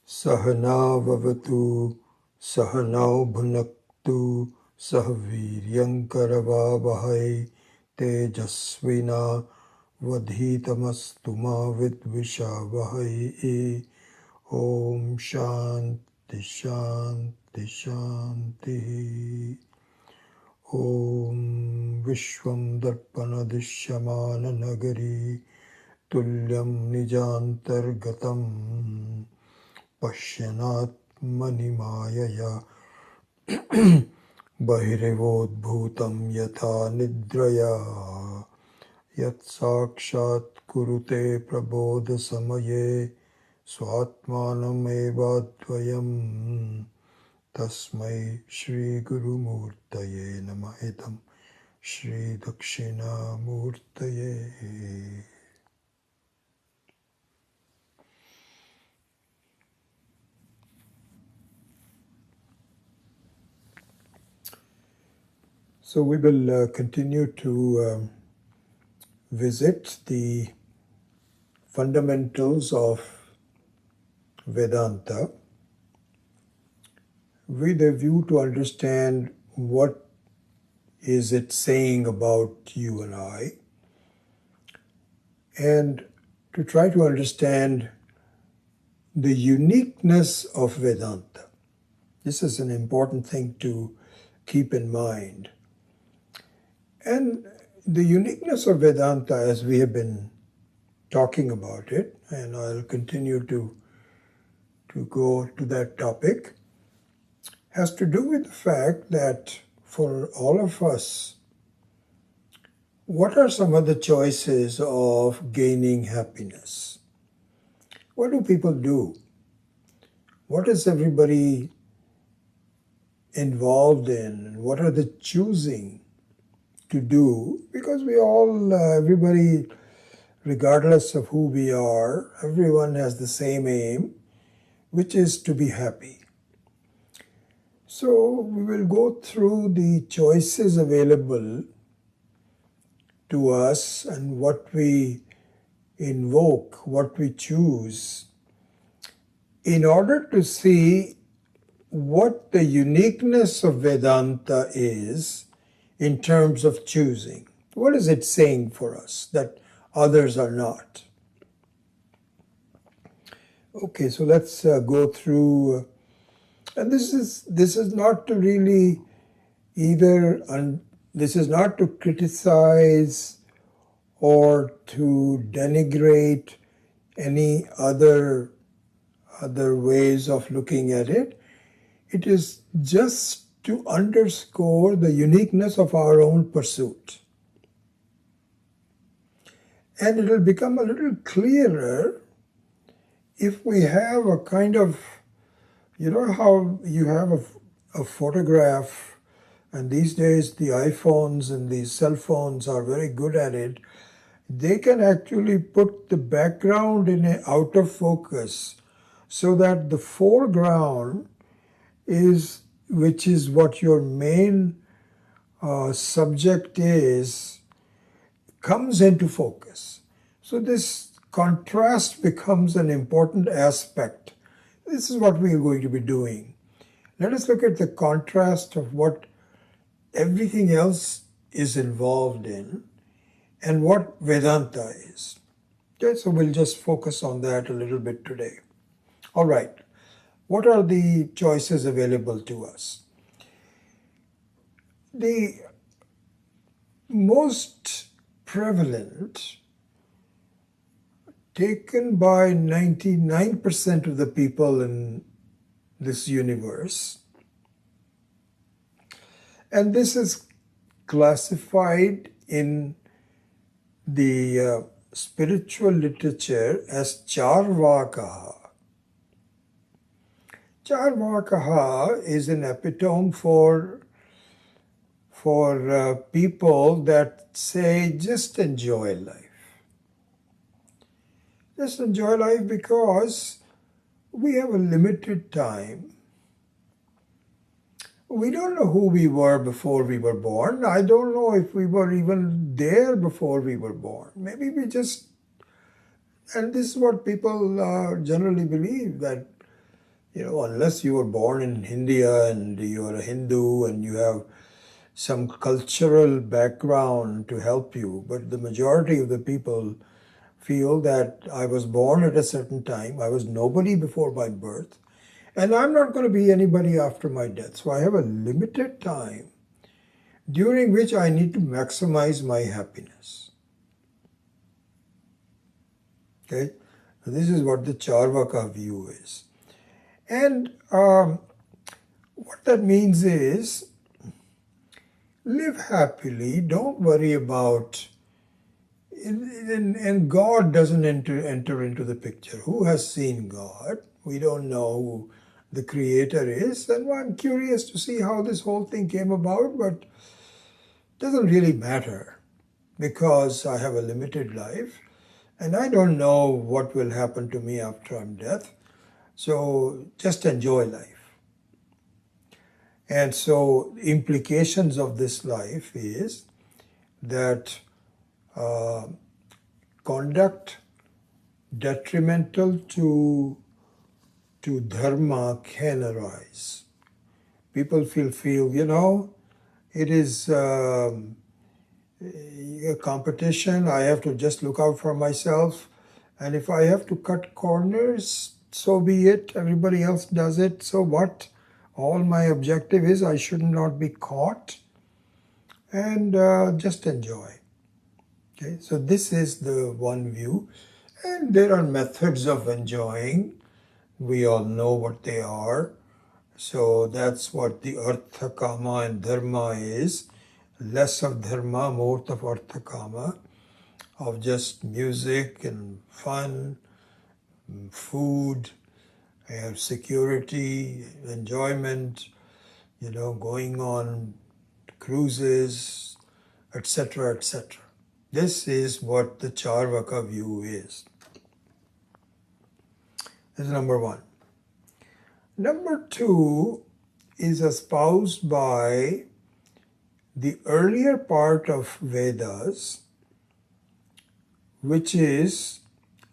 Sahana vavatu, sahanau bhunaktu, sahaviryankaravavahai, tejasvina vadhitamastu ma vidvishavahai. Om Shanti Shanti Shanti. Om Vishwam Darpana Dishyamana Nagari Tulyam Nijantargatam Pashyanat Manimayaya Bahirivodbhutam Yatha Nidraya Yat Sakshat Kurute Prabodha Samaye Swatmanam Evadvayam Tasmai Shri Guru Murtaye Namahitam Shri Dakshina Murtaye. So we will continue to visit the fundamentals of Vedanta with a view to understand what is it saying about you and I, and to try to understand the uniqueness of Vedanta. This is an important thing to keep in mind. And the uniqueness of Vedanta, as we have been talking about it, and I'll continue to go to that topic, has to do with the fact that for all of us, what are some of the choices of gaining happiness? What do people do? What is everybody involved in? What are they choosing to do? Because we all, everybody, regardless of who we are, everyone has the same aim, which is to be happy. So we will go through the choices available to us and what we invoke, what we choose, in order to see what the uniqueness of Vedanta is in terms of choosing. What is it saying for us that others are not? Okay, so let's go through, and this is not to really this is not to criticize or to denigrate any other ways of looking at it. It is just to underscore the uniqueness of our own pursuit. And it will become a little clearer if we have a kind of, you know how you have a photograph, and these days the iPhones and the cell phones are very good at it. They can actually put the background in an out of focus so that the foreground is, which is what your main subject is, comes into focus. So this contrast becomes an important aspect. This is what we are going to be doing. Let us look at the contrast of what everything else is involved in and what Vedanta is. Okay, so we'll just focus on that a little bit today. All right, what are the choices available to us? The most prevalent, taken by 99% of the people in this universe, and this is classified in the spiritual literature as Charvakaha. Charvakaha is an epitome for people that say, just enjoy life. Just enjoy life because we have a limited time. We don't know who we were before we were born. I don't know if we were even there before we were born. Maybe and this is what people generally believe, that unless you were born in India and you are a Hindu and you have some cultural background to help you, but the majority of the people feel that I was born at a certain time, I was nobody before my birth, and I'm not going to be anybody after my death. So I have a limited time during which I need to maximize my happiness. Okay? So this is what the Charvaka view is. And what that means is, live happily, don't worry about, and God doesn't enter into the picture. Who has seen God? We don't know who the Creator is, and I'm curious to see how this whole thing came about, but it doesn't really matter because I have a limited life and I don't know what will happen to me after I'm dead. So just enjoy life. And so implications of this life is that conduct detrimental to dharma can arise. People feel, it is a competition. I have to just look out for myself. And if I have to cut corners, so be it. Everybody else does it. So what? All my objective is I should not be caught, and just enjoy. Okay, so this is the one view. And there are methods of enjoying. We all know what they are. So that's what the artha, kama and dharma is. Less of dharma, more of artha, kama, of just music and fun, food, security, enjoyment, going on cruises, etc., etc. This is what the Charvaka view is. This is number one. Number two is espoused by the earlier part of Vedas, which is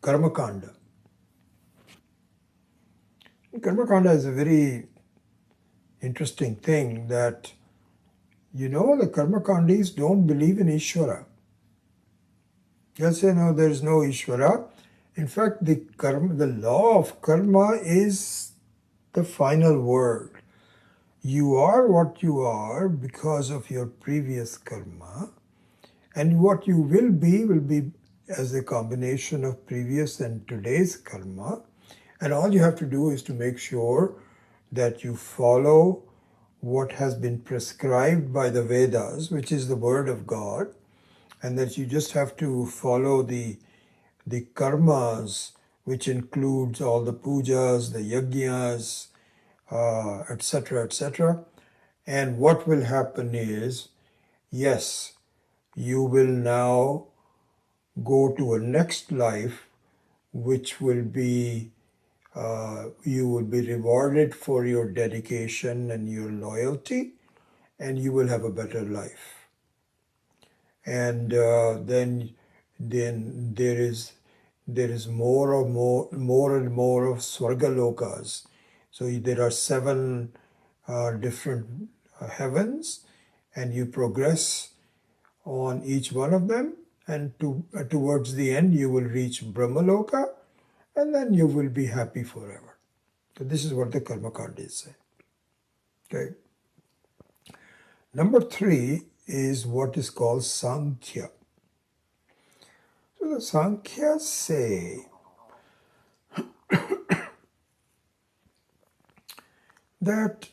Karmakanda. Karmakanda is a very interesting thing that, the Karmakandis don't believe in Ishvara. They'll say, no, there is no Ishvara. In fact, the law of karma is the final word. You are what you are because of your previous karma, and what you will be as a combination of previous and today's karma. And all you have to do is to make sure that you follow what has been prescribed by the Vedas, which is the word of God, and that you just have to follow the karmas, which includes all the pujas, the yajnas, etc., etc. And what will happen is, yes, you will now go to a next life, which will be, you will be rewarded for your dedication and your loyalty, and you will have a better life. And then there is more and more of Swargalokas. So there are 7 different heavens, and you progress on each one of them, and towards the end you will reach Brahmaloka, and then you will be happy forever. So this is what the Karmakandis say. Okay. Number 3 is what is called Sankhya. So the Sankhya say that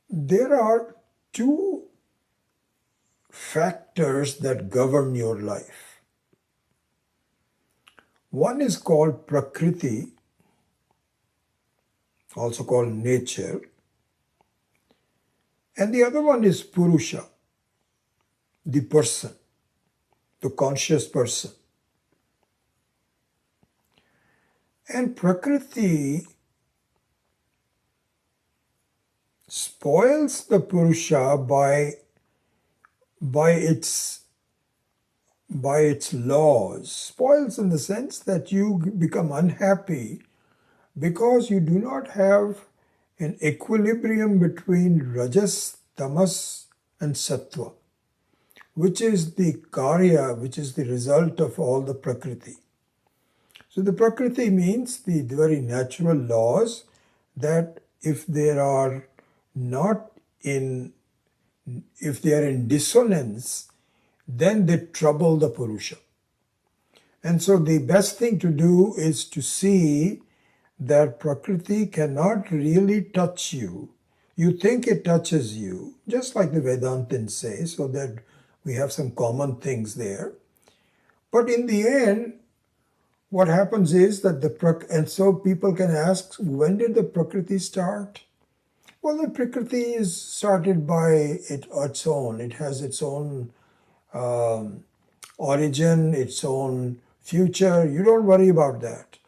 there are 2 factors that govern your life. One is called Prakriti, also called nature, and the other one is Purusha, the person, the conscious person. And Prakriti spoils the Purusha by its laws. Spoils in the sense that you become unhappy because you do not have an equilibrium between rajas, tamas and sattva, which is the karya, which is the result of all the prakriti. So the prakriti means the very natural laws that if they are not in, if they are in dissonance, then they trouble the Purusha. And so the best thing to do is to see that Prakriti cannot really touch you. You think it touches you, just like the Vedantins say, so that we have some common things there. But in the end, what happens is that and so people can ask, when did the Prakriti start? Well, the Prakriti is started by its own. It has its own origin, its own future. You don't worry about that.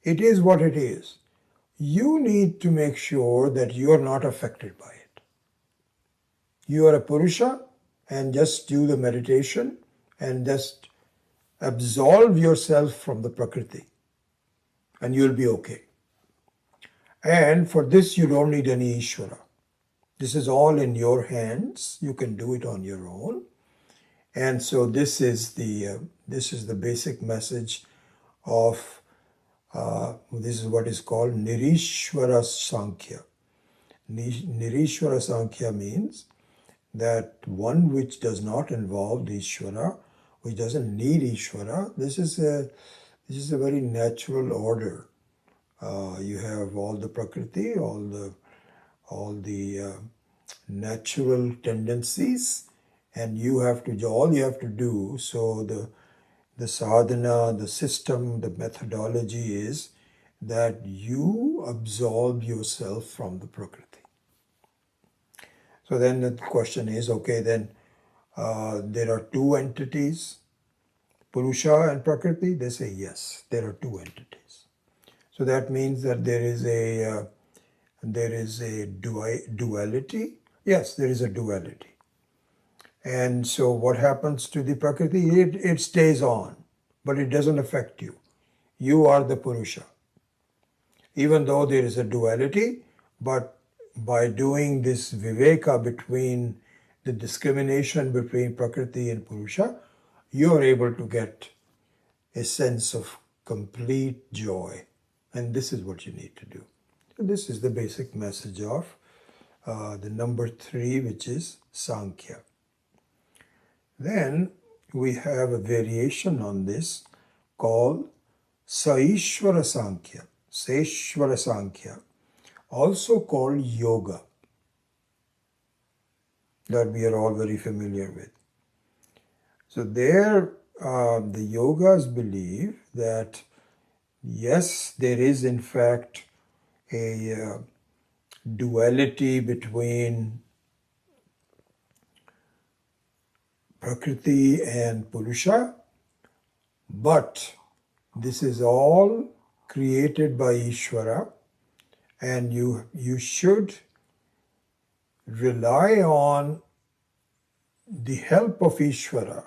It is what it is. You need to make sure that you are not affected by it. You are a Purusha and just do the meditation and just absolve yourself from the Prakriti and you'll be okay. And for this you don't need any Ishvara. This is all in your hands. You can do it on your own. And so this is the basic message of this is what is called Nirishvara Sankhya. Nirishvara Sankhya means that one which does not involve the Ishvara, which doesn't need Ishvara. This is a very natural order. You have all the Prakriti, all the natural tendencies, and all you have to do. So the sadhana, the system, the methodology is that you absolve yourself from the Prakriti. So then the question is, okay, then there are two entities, Purusha and Prakriti. They say yes, there are two entities. So that means that there is a duality. Yes, there is a duality. And so what happens to the Prakriti? It stays on, but it doesn't affect you. You are the Purusha. Even though there is a duality, but by doing this viveka between the discrimination between Prakriti and Purusha, you are able to get a sense of complete joy. And this is what you need to do. So this is the basic message of the number 3, which is Sankhya. Then we have a variation on this called Saishvara Sankhya, Saishvara Sankhya, also called Yoga, that we are all very familiar with. So there, the Yogas believe that yes, there is in fact a duality between Prakriti and Purusha, but this is all created by Ishvara, and you should rely on the help of Ishvara.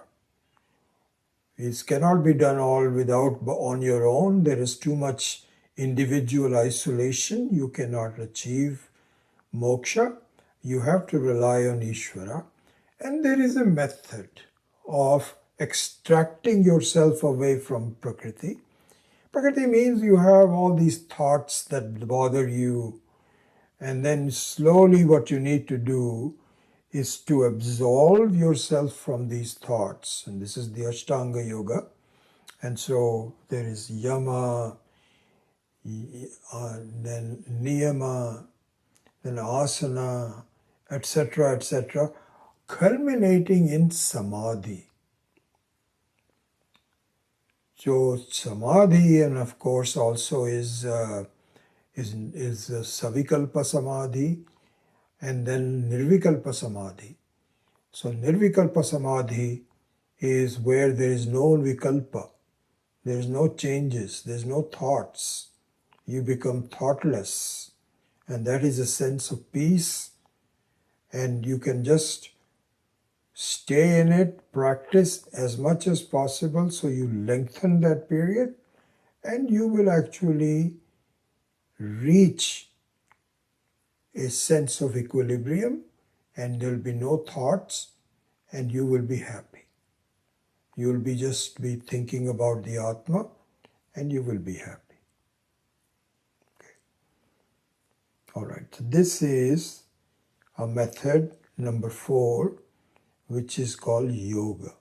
It cannot be done all on your own. There is too much individual isolation. You cannot achieve moksha. You have to rely on Ishvara. And there is a method of extracting yourself away from Prakriti. Prakriti means you have all these thoughts that bother you, and then slowly what you need to do is to absolve yourself from these thoughts. And this is the Ashtanga Yoga. And so there is Yama, then Niyama, then Asana, etc., etc., culminating in Samadhi. So Samadhi, and of course also is Savikalpa Samadhi, and then Nirvikalpa Samadhi. So Nirvikalpa Samadhi is where there is no vikalpa, there is no changes, there is no thoughts. You become thoughtless, and that is a sense of peace, and you can just stay in it, practice as much as possible so you lengthen that period, and you will actually reach a sense of equilibrium, and there will be no thoughts, and you will be happy. You will be just be thinking about the Atma, and you will be happy. Okay. All right, so this is a method number 4, which is called yoga.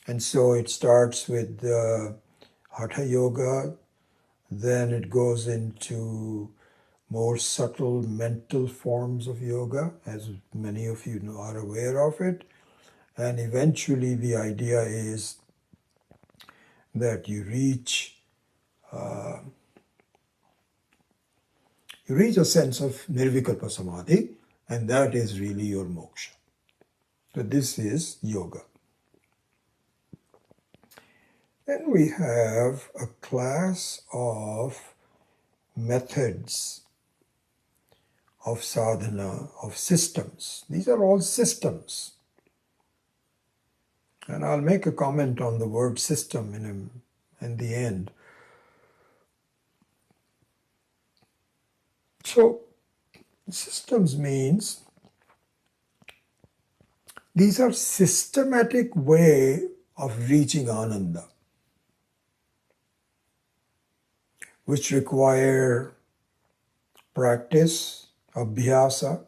And so it starts with Hatha Yoga, then it goes into more subtle mental forms of yoga, as many of you are aware of it. And eventually the idea is that you reach a sense of nirvikalpa samadhi, and that is really your moksha. So this is yoga. Then we have a class of methods of sadhana, of systems. These are all systems. And I'll make a comment on the word system in the end. So, systems means these are systematic way of reaching Ananda, which require practice, abhyasa.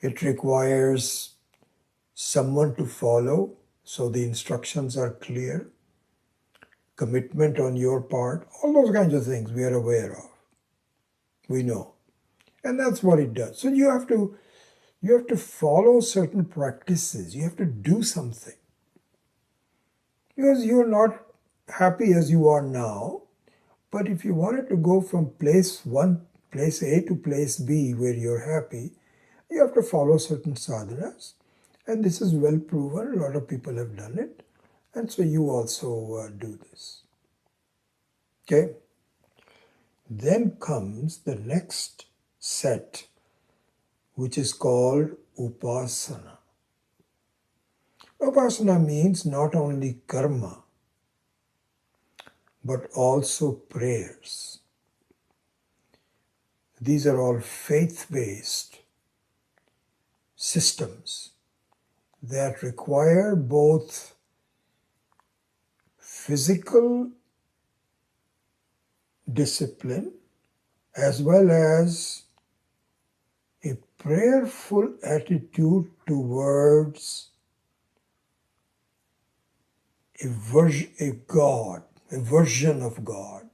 It requires someone to follow, so the instructions are clear, commitment on your part, all those kinds of things we are aware of. We know. And that's what it does. So you have to follow certain practices. You have to do something. Because you're not happy as you are now, but if you wanted to go from place A to place B where you're happy, you have to follow certain sadhanas. And this is well proven. A lot of people have done it. And so you also do this. Okay? Then comes the next set, which is called upasana. Upasana means not only karma, but also prayers. These are all faith-based systems that require both physical discipline as well as a prayerful attitude towards a version of God.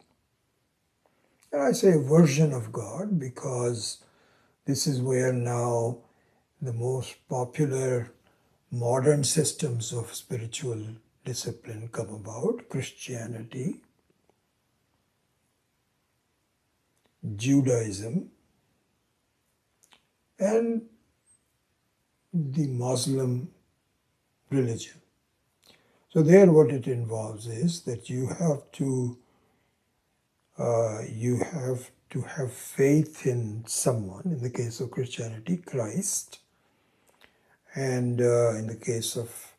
And I say version of God because this is where now the most popular modern systems of spiritual discipline come about: Christianity, Judaism, and the Muslim religion. So there what it involves is that you have to have faith in someone, in the case of Christianity, Christ, and in the case of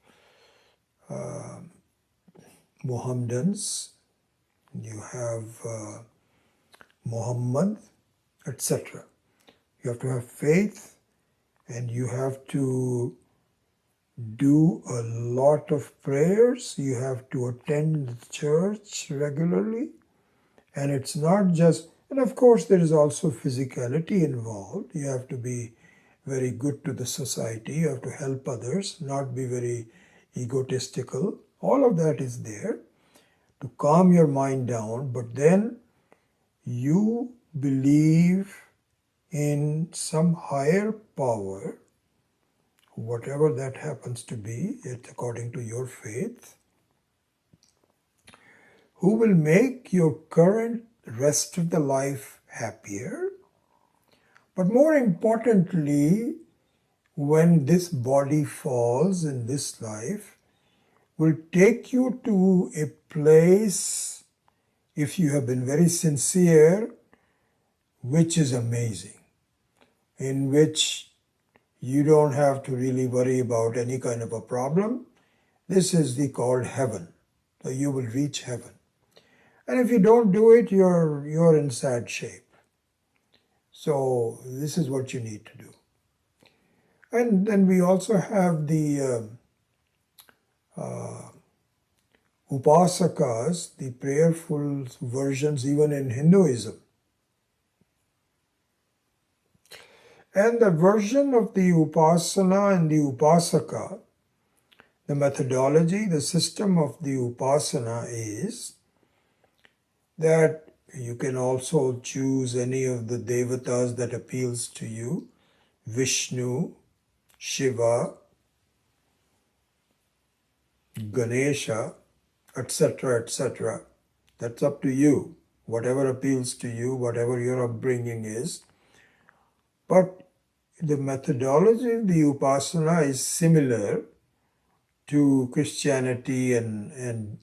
Mohammedans, you have Muhammad, etc. You have to have faith, and you have to do a lot of prayers. You have to attend the church regularly. And it's not just, and of course there is also physicality involved. You have to be very good to the society. You have to help others, not be very egotistical. All of that is there to calm your mind down. But then you believe in some higher power, whatever that happens to be, it's according to your faith, who will make your current rest of the life happier. But more importantly, when this body falls in this life, will take you to a place, if you have been very sincere, which is amazing, in which you don't have to really worry about any kind of a problem. This is called heaven. So you will reach heaven. And if you don't do it, you're in sad shape. So this is what you need to do. And then we also have the upasakas, the prayerful versions even in Hinduism. And the version of the upasana and the upasaka, the methodology, the system of the upasana is that you can also choose any of the devatas that appeals to you, Vishnu, Shiva, Ganesha, etc., etc. That's up to you, whatever appeals to you, whatever your upbringing is. But the methodology of the upasana is similar to Christianity and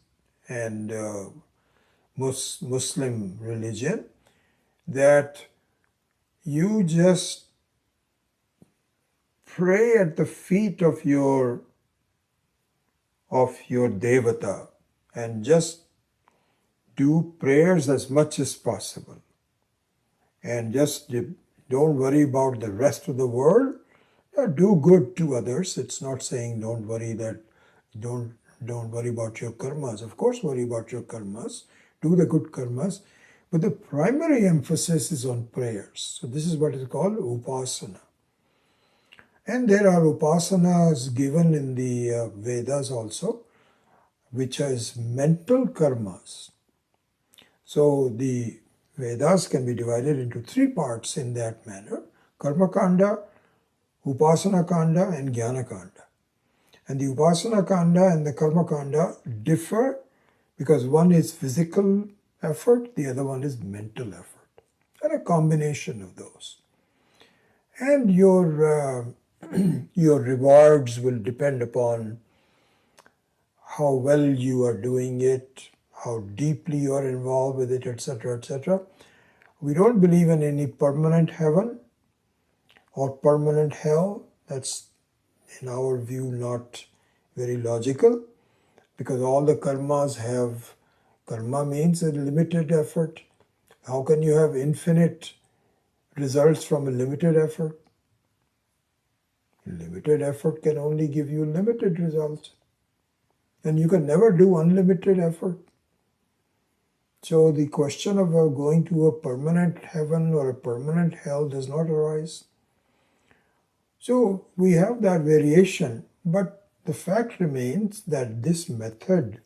Muslim religion, that you just pray at the feet of your devata and just do prayers as much as possible, and just don't worry about the rest of the world. Do good to others. It's not saying don't worry about your karmas. Of course, worry about your karmas. Do the good karmas. But the primary emphasis is on prayers. So this is what is called upasana. And there are upasanas given in the Vedas also, which is mental karmas. So the Vedas can be divided into three parts in that manner: Karma Kanda, Upasana Kanda, and Jnana Kanda. And the Upasana Kanda and the Karma Kanda differ because one is physical effort, the other one is mental effort, and a combination of those. And your rewards will depend upon how well you are doing it, how deeply you are involved with it, etc., etc. We don't believe in any permanent heaven or permanent hell. That's, in our view, not very logical, because all the karmas have, karma means a limited effort. How can you have infinite results from a limited effort? Limited effort can only give you limited results. And you can never do unlimited effort. So the question of going to a permanent heaven or a permanent hell does not arise. So we have that variation, but the fact remains that this method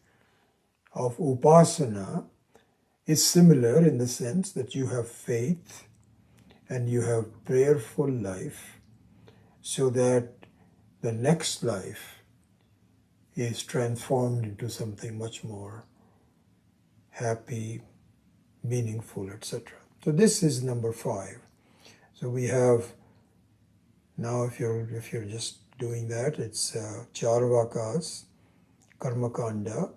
of upasana is similar in the sense that you have faith and you have prayerful life, so that the next life is transformed into something much more happy, meaningful, etc. So this is number 5. So we have now, if you're just doing that, it's Charvakas, Karmakanda,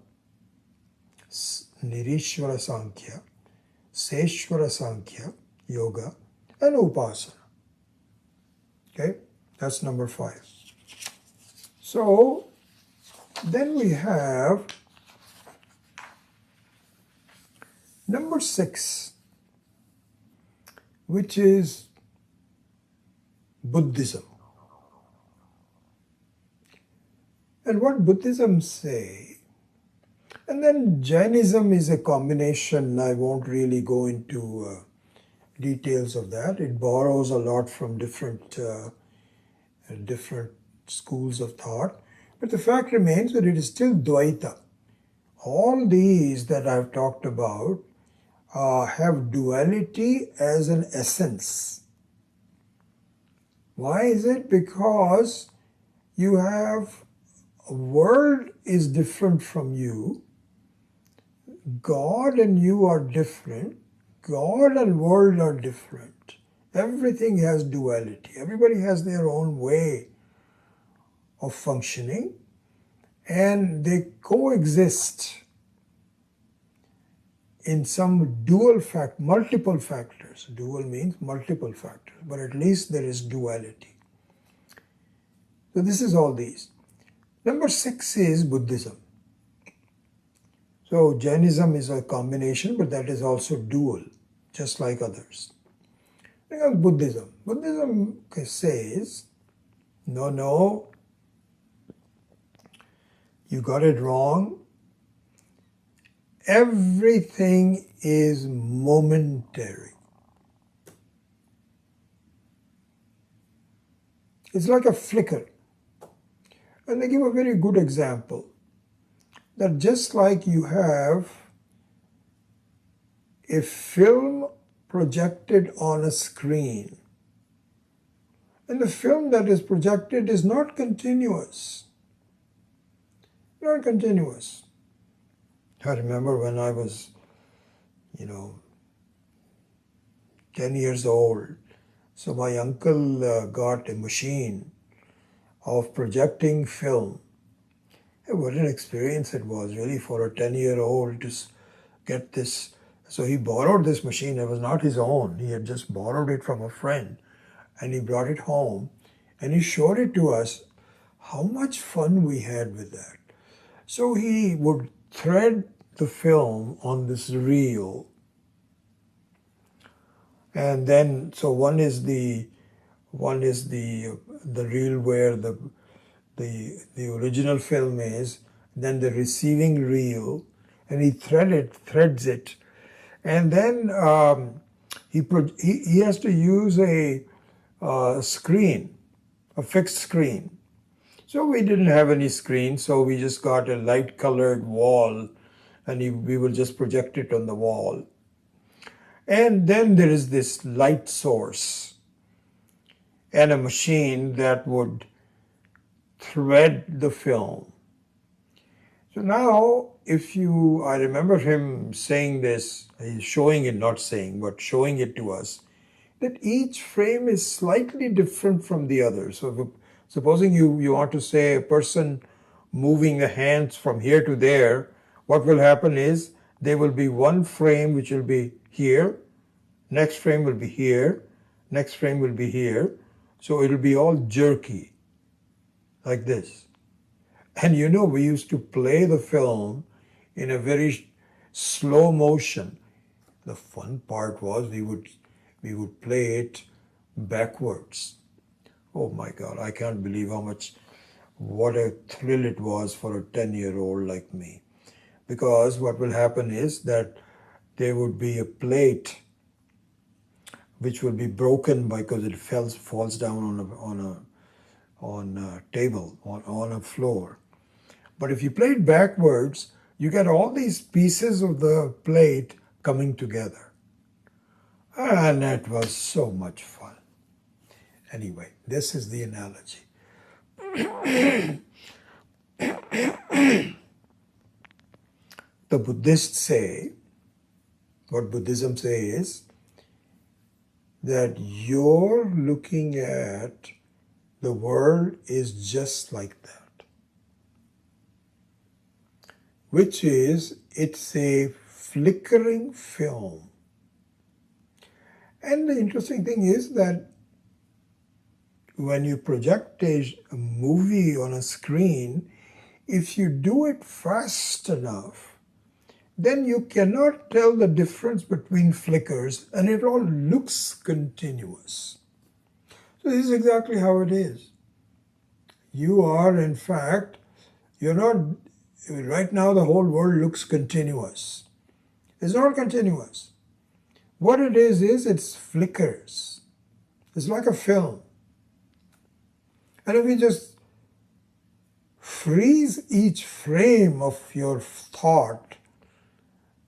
Nirishwara Sankhya, Seshwara Sankhya, Yoga, and Upasana. Okay, that's number 5. So then we have number 6, which is Buddhism. And what Buddhism say, and then Jainism is a combination. I won't really go into details of that. It borrows a lot from different schools of thought. But the fact remains that it is still Dvaita. All these that I've talked about have duality as an essence. Why is it? Because you have a world is different from you. God and you are different. God and world are different. Everything has duality. Everybody has their own way of functioning, and they coexist in some multiple factors. Dual means multiple factors, but at least there is duality. So this is all these. Number 6 is Buddhism. So Jainism is a combination, but that is also dual, just like others. Buddhism. Buddhism says, no, you got it wrong. Everything is momentary. It's like a flicker. And they give a very good example that just like you have a film projected on a screen, and the film that is projected is not continuous. Not continuous. I remember when I was, 10 years old, so my uncle got a machine of projecting film. And what an experience it was really for a 10-year-old to get this. So he borrowed this machine. It was not his own. He had just borrowed it from a friend. And he brought it home and he showed it to us. How much fun we had with that. So he would thread the film on this reel. And then, so one is the reel where the original film is, then the receiving reel, and he threads it, and then he has to use a screen, a fixed screen. So we didn't have any screen, so we just got a light-colored wall, and we will just project it on the wall. And then there is this light source and a machine that would thread the film. So now, I remember him saying this, he's showing it, not saying, but showing it to us, that each frame is slightly different from the other. So supposing you want to say a person moving the hands from here to there, what will happen is there will be one frame which will be here, next frame will be here, next frame will be here. So it'll be all jerky, like this. And we used to play the film in a very slow motion. The fun part was we would play it backwards. Oh my God, I can't believe what a thrill it was for a 10-year-old like me. Because what will happen is that there would be a plate which will be broken because it falls down on a table, on a floor. But if you play it backwards, you get all these pieces of the plate coming together. And that was so much fun. Anyway, this is the analogy. The Buddhists say, what Buddhism says, that you're looking at the world is just like that. Which is, it's a flickering film. And the interesting thing is that when you project a movie on a screen, if you do it fast enough, then you cannot tell the difference between flickers and it all looks continuous. So this is exactly how it is. You are, in fact, you're not, right now the whole world looks continuous. It's not continuous. What it is it's flickers. It's like a film. And if you just freeze each frame of your thought,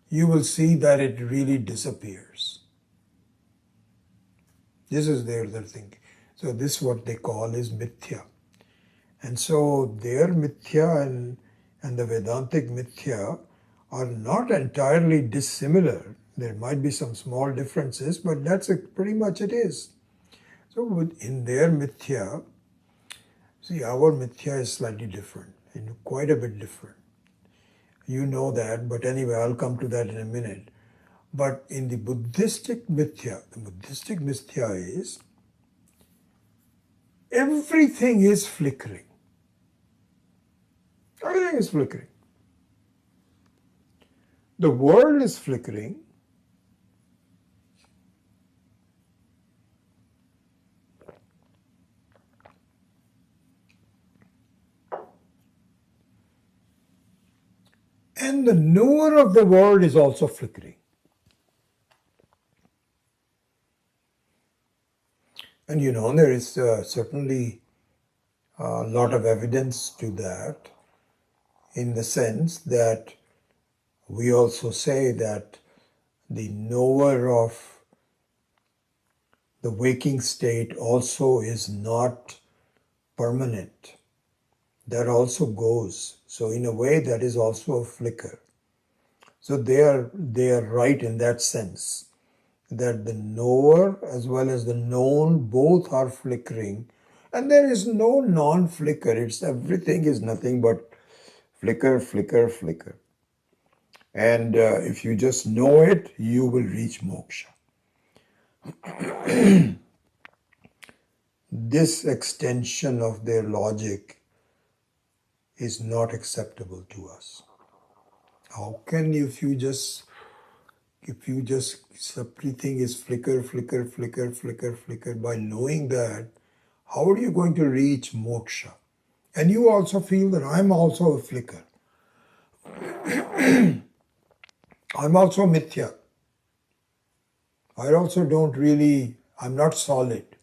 you will see that it really disappears. This is their thinking. So this is what they call is mithya. And so their mithya and the Vedantic mithya are not entirely dissimilar. There might be some small differences, but that's pretty much it is. So in their mithya, see, our mithya is slightly different, and quite a bit different. You know that, but anyway, I'll come to that in a minute. But in the Buddhistic mithya is everything is flickering. Everything is flickering. The world is flickering. And the knower of the world is also flickering. And there is certainly a lot of evidence to that, in the sense that we also say that the knower of the waking state also is not permanent. That also goes. So in a way, that is also a flicker. So they are right in that sense, that the knower as well as the known both are flickering, and there is no non-flicker. It's everything is nothing but flicker, flicker, flicker. And if you just know it, you will reach moksha. This extension of their logic is not acceptable to us. How can if you just everything is flicker, flicker, flicker, flicker, flicker, by knowing that, how are you going to reach moksha? And you also feel that I'm also a flicker. I'm also mithya. I also I'm not solid.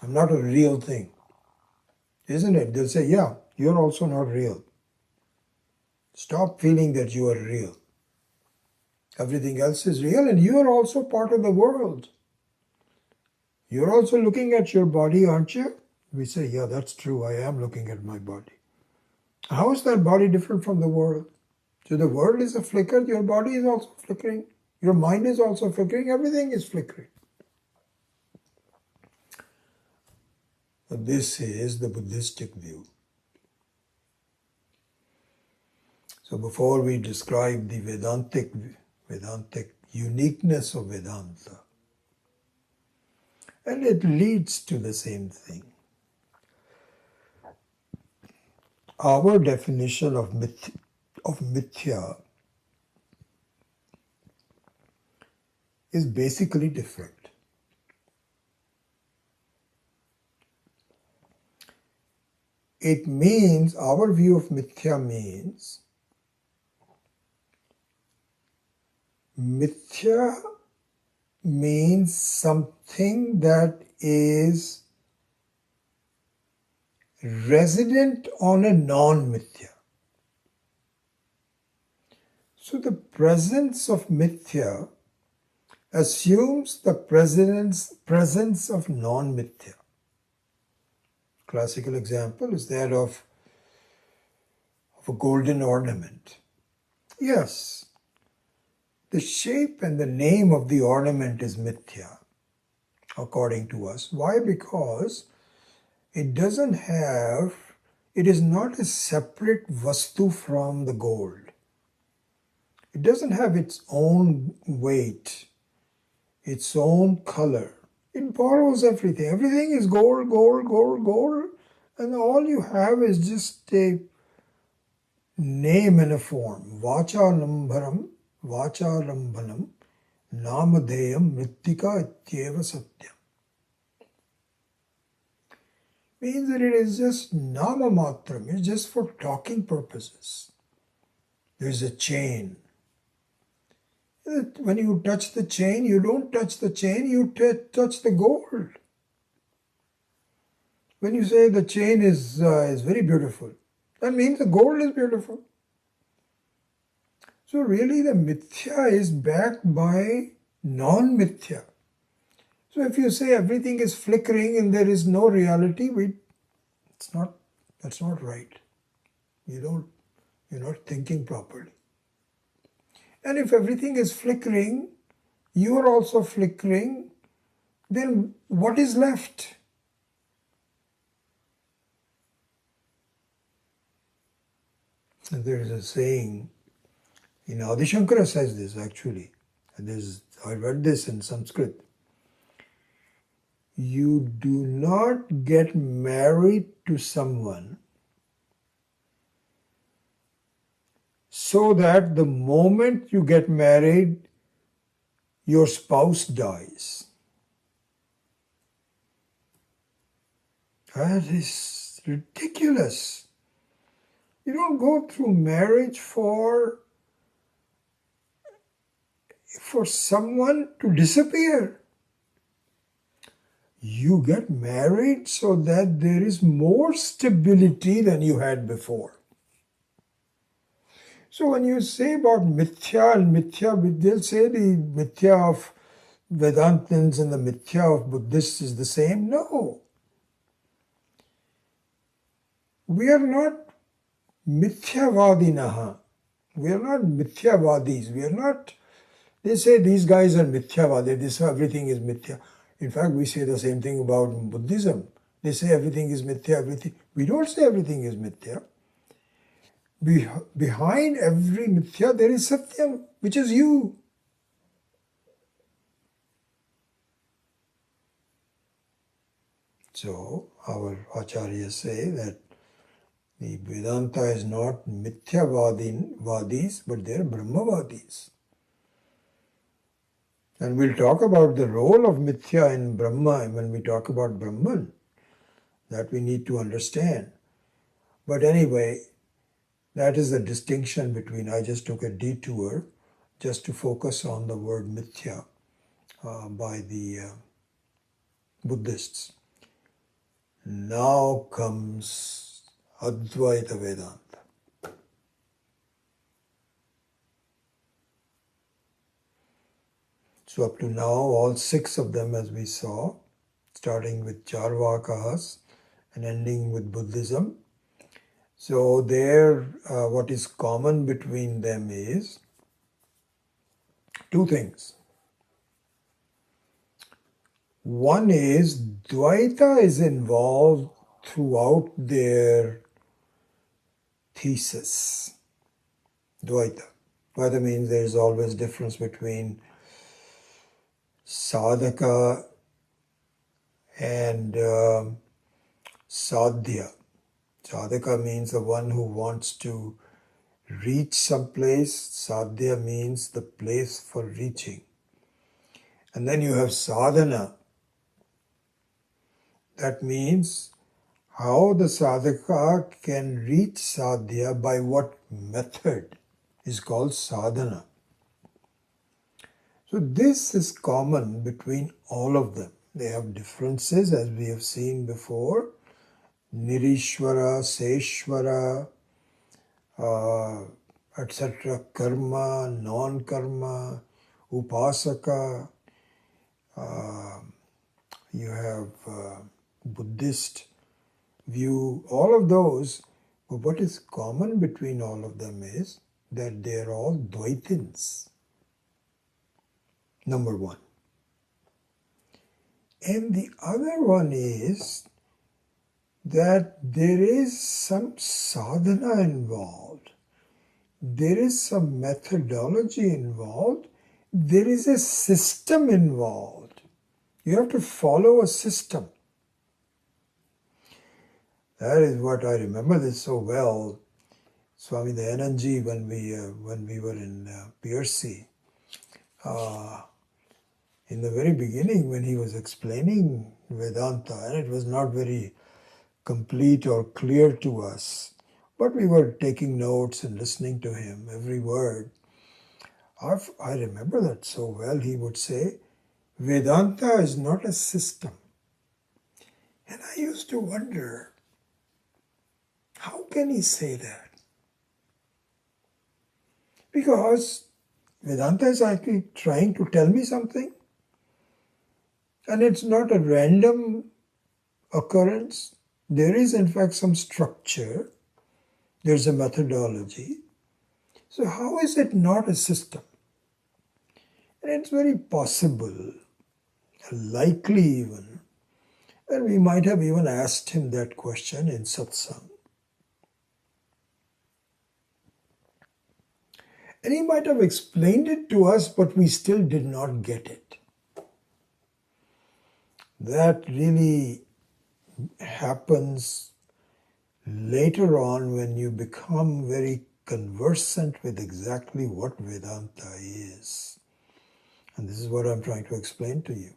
I'm not a real thing. Isn't it? They'll say, yeah, you're also not real. Stop feeling that you are real. Everything else is real, and you are also part of the world. You're also looking at your body, aren't you? We say, yeah, that's true. I am looking at my body. How is that body different from the world? So the world is a flicker. Your body is also flickering. Your mind is also flickering. Everything is flickering. This is the Buddhistic view. So before we describe the Vedantic uniqueness of Vedanta, and it leads to the same thing. Our definition of mithya is basically different. It means, our view of mithya means, mithya means something that is resident on a non-mithya. So the presence of mithya assumes the presence of non-mithya. Classical example is that of a golden ornament. Yes, the shape and the name of the ornament is mithya, according to us. Why? Because it is not a separate vastu from the gold. It doesn't have its own weight, its own color. It borrows everything. Everything is gold, gold, gold, gold, and all you have is just a name and a form. Vachalambharam, Vachalambhanam, Namadeyam, Mrittika Ityeva Satyam. Means that it is just nama matram, it's just for talking purposes. There's a chain. When you touch the chain, you don't touch the chain, you touch the gold. When you say the chain is very beautiful, that means the gold is beautiful. So really the mithya is backed by non-mithya. So if you say everything is flickering and there is no reality, that's not right. You're not thinking properly. And if everything is flickering, you are also flickering, then what is left? And there is a saying, Adi Shankara says this actually, and I read this in Sanskrit. You do not get married to someone so that the moment you get married, your spouse dies. That is ridiculous. You don't go through marriage for someone to disappear. You get married so that there is more stability than you had before. So when you say about mithya and mithya, they'll say the mithya of Vedantins and the mithya of Buddhists is the same. No. We are not mithyavadinaha. We are not mithyavadis. We are not, they say these guys are mithyavadi, this everything is mithya. In fact, we say the same thing about Buddhism. They say everything is mithya, everything. We don't say everything is mithya. Behind every mithya there is satyam, which is you. So our acharyas say that the Vedanta is not mithyavadis, but they are brahmavadis. And we'll talk about the role of mithya in Brahma when we talk about Brahman. That we need to understand. But anyway, that is the distinction between, I just took a detour just to focus on the word mithya by the Buddhists. Now comes Advaita Vedanta. So up to now, all 6 of them, as we saw, starting with Charvakahas and ending with Buddhism. So there, what is common between them is 2 things. One is Dvaita is involved throughout their thesis. Dvaita. Dvaita means there is always difference between sadhaka and sadhya. Sadhaka means the one who wants to reach some place. Sadhya means the place for reaching. And then you have sadhana. That means how the sadhaka can reach sadhya, by what method, is called sadhana. So this is common between all of them. They have differences, as we have seen before. Nirishwara, Seshwara, etc. Karma, non-karma, Upasaka. You have Buddhist view, all of those. But what is common between all of them is that they are all Dvaitins. Number one. And the other one is that there is some sadhana involved. There is some methodology involved. There is a system involved. You have to follow a system. That is what I remember this so well. Swami Dayanandji, when we were in PRC, in the very beginning when he was explaining Vedanta, and it was not very complete or clear to us, but we were taking notes and listening to him, every word. I remember that so well. He would say, Vedanta is not a system. And I used to wonder, how can he say that? Because Vedanta is actually trying to tell me something. And it's not a random occurrence. There is, in fact, some structure. There's a methodology. So how is it not a system? And it's very possible, likely even, that we might have even asked him that question in satsang. And he might have explained it to us, but we still did not get it. That really happens later on when you become very conversant with exactly what Vedanta is. And this is what I'm trying to explain to you.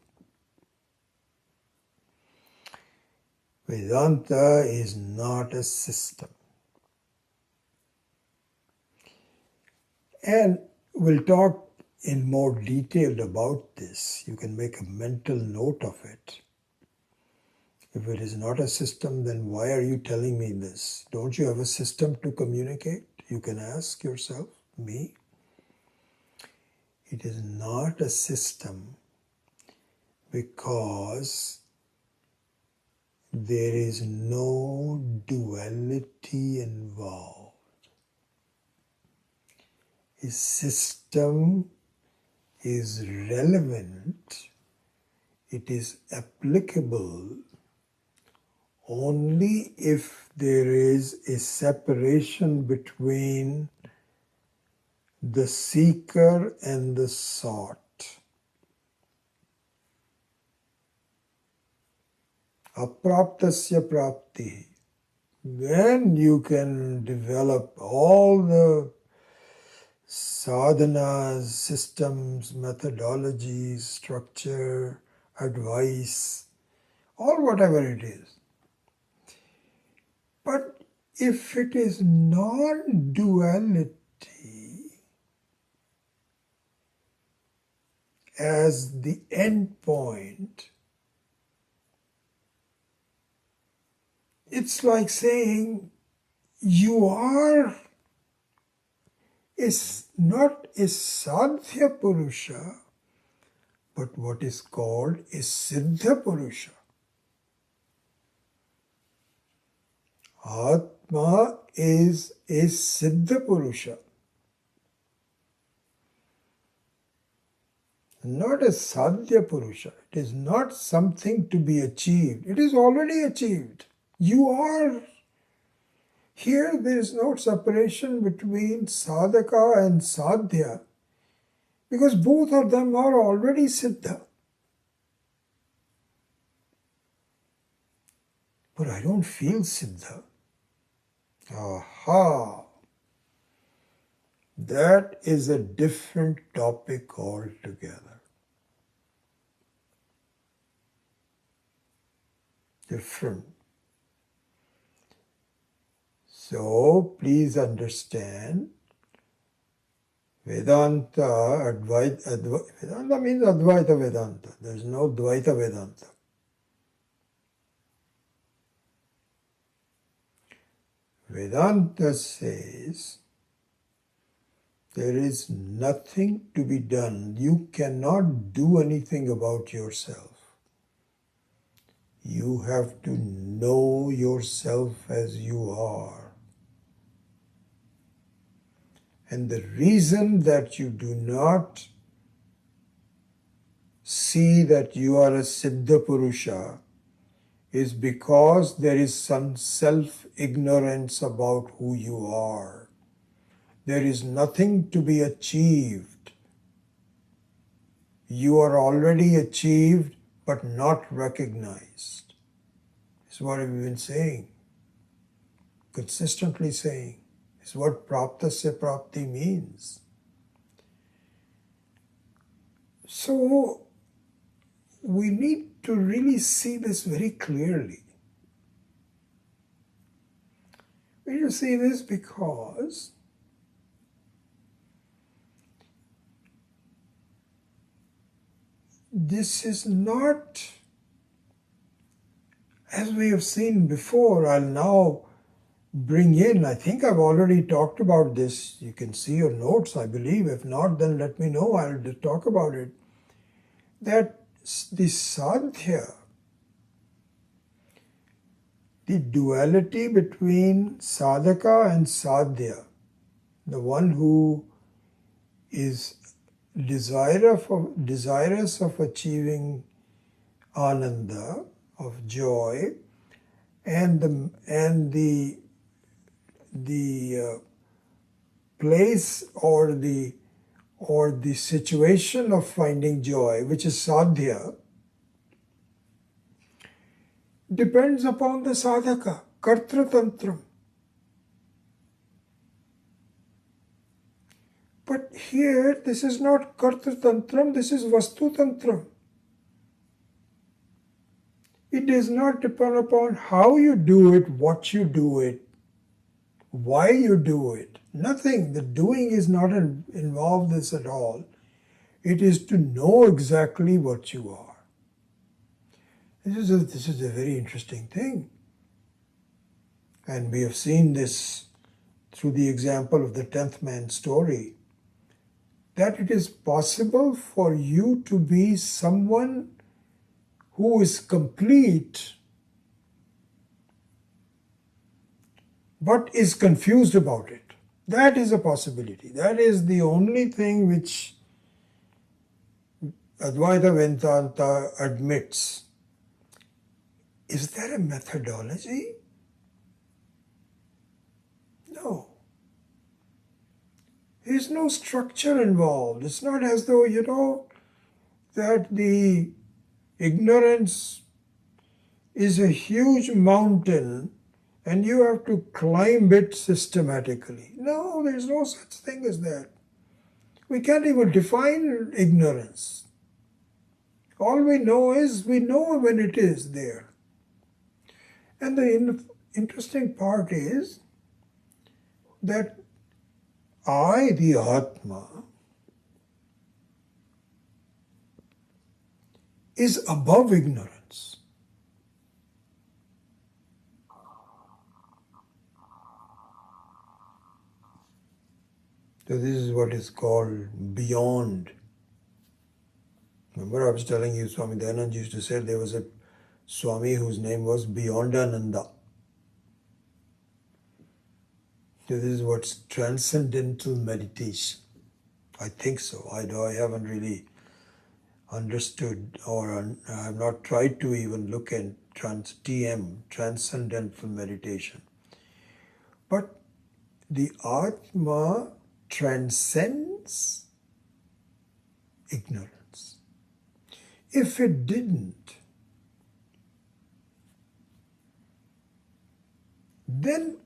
Vedanta is not a system. And we'll talk in more detail about this. You can make a mental note of it. If it is not a system, then why are you telling me this? Don't you have a system to communicate? You can ask yourself, me. It is not a system because there is no duality involved. A system is relevant, it is applicable only if there is a separation between the seeker and the sought. Apraptasya prapti. Then you can develop all the sadhanas, systems, methodologies, structure, advice, or whatever it is. But if it is non-duality as the end point, it's like saying you are is not a sadhya purusha, but what is called a siddha purusha. Atma is a siddha purusha, not a sadhya purusha. It is not something to be achieved. It is already achieved. You are. Here there is no separation between sadhaka and sadhya because both of them are already siddha. But I don't feel siddha. Aha! That is a different topic altogether. Different. So please understand, Vedanta, Vedanta means Advaita Vedanta. There is no Dvaita Vedanta. Vedanta says there is nothing to be done. You cannot do anything about yourself. You have to know yourself as you are. And the reason that you do not see that you are a Siddha Purusha is because there is some self-ignorance about who you are. There is nothing to be achieved. You are already achieved but not recognized. This is what we've been saying, consistently saying. This is what praptasya prapti means. So we need to really see this very clearly. We need to see this because this is not, as we have seen before. I'll now bring in, I think I've already talked about this. You can see your notes, I believe. If not, then let me know. I'll talk about it. That the sadhya, the duality between sadhaka and sadhya, the one who is desirous of achieving ananda, of joy, and the place or the situation of finding joy, which is sadhya, depends upon the sadhaka, kartra tantram. But here, this is not Karta Tantram, this is Vastu Tantram. It does not depend upon how you do it, what you do it, why you do it. Nothing. The doing is not involved in this at all. It is to know exactly what you are. This is a very interesting thing. And we have seen this through the example of the 10th man story, that it is possible for you to be someone who is complete but is confused about it. That is a possibility. That is the only thing which Advaita Vedanta admits. Is there a methodology? No. There is no structure involved. It's not as though, that the ignorance is a huge mountain and you have to climb it systematically. No, there's no such thing as that. We can't even define ignorance. All we know is we know when it is there. And the interesting part is that I, the Atma, is above ignorance. So this is what is called beyond. Remember I was telling you, Swami Dayanand used to say there was a Swami whose name was Beyondananda. So this is what's transcendental meditation. I think so. I haven't really understood, or I have not tried to even look at transcendental meditation. But the Atma transcends ignorance. If it didn't, then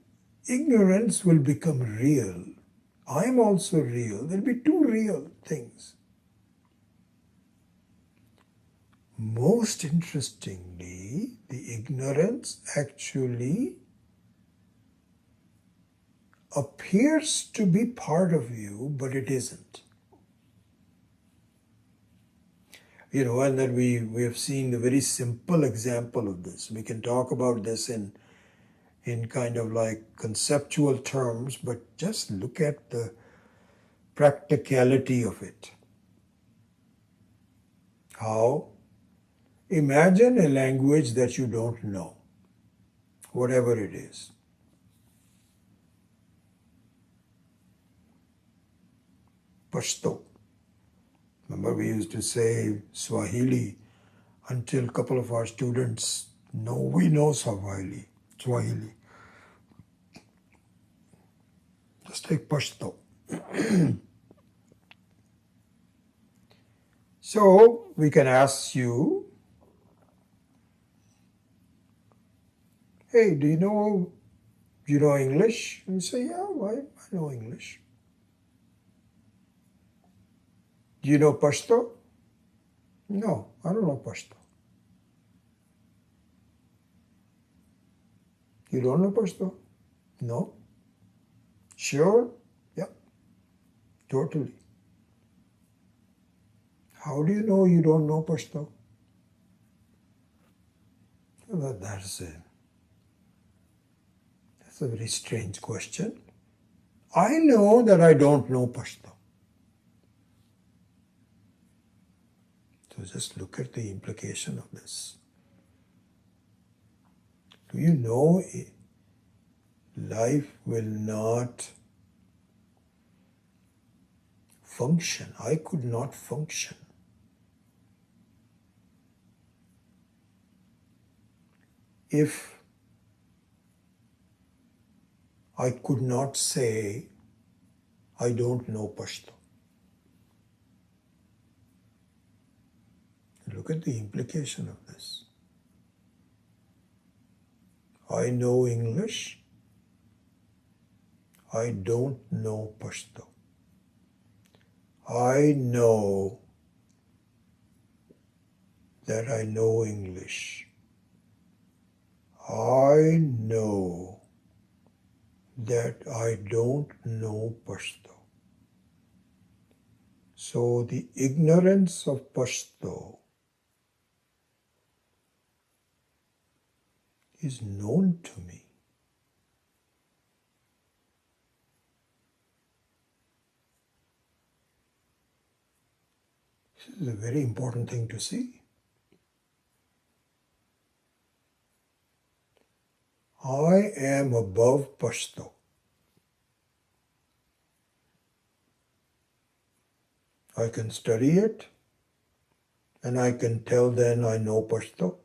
ignorance will become real. I am also real. There will be two real things. Most interestingly, the ignorance actually appears to be part of you, but it isn't. And that we have seen the very simple example of this. We can talk about this in kind of like conceptual terms, but just look at the practicality of it. How? Imagine a language that you don't know, whatever it is. Pashto. Remember we used to say Swahili until a couple of our students know we know Swahili. Just take Pashto. So we can ask you, hey, do you know English? And you say, yeah, I know English. Do you know Pashto? No, I don't know Pashto. You don't know Pashto? No. Sure? Yeah. Totally. How do you know you don't know Pashto? Well, that's a very strange question. I know that I don't know Pashto. So just look at the implication of this. Do you know life will not function? I could not function if I could not say I don't know Pashto. Look at the implication of this. I know English. I don't know Pashto. I know that I know English. I know that I don't know Pashto. So the ignorance of Pashto is known to me. This is a very important thing to see. I am above Pashto. I can study it and I can tell then I know Pashto,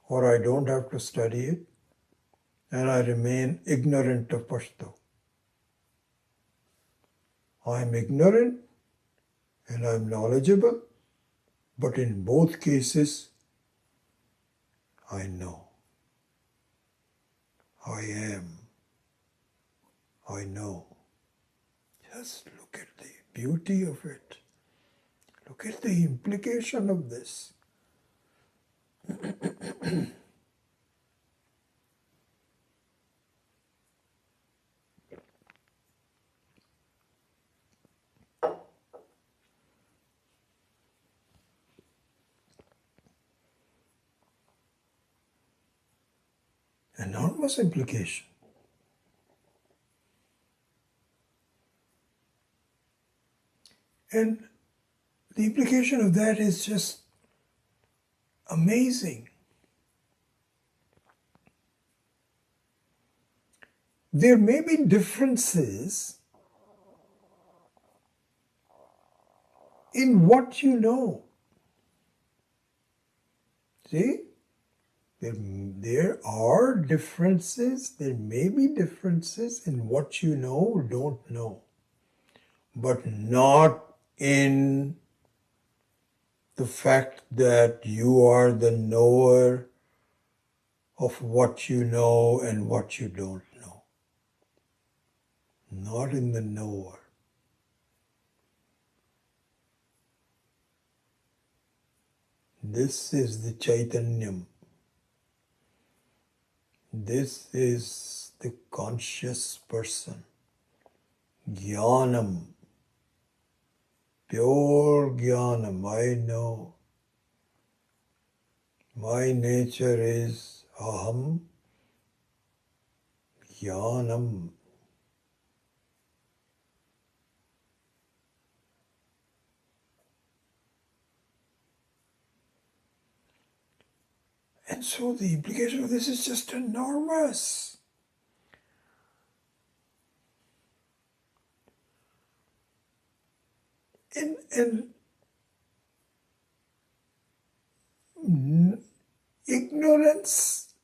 or I don't have to study it and I remain ignorant of Pashto. I'm ignorant and I'm knowledgeable, but in both cases, I know. I am. I know. Just look at the beauty of it. Look at the implication of this. Enormous implication. And the implication of that is just amazing. There may be differences in what you know. See? There are differences, there may be differences in what you know or don't know, but not in the fact that you are the knower of what you know and what you don't know. Not in the knower. This is the Chaitanyam. This is the conscious person. Jnanam. Pure Jnanam. I know. My nature is Aham Jnanam. And so the implication of this is just enormous. And ignorance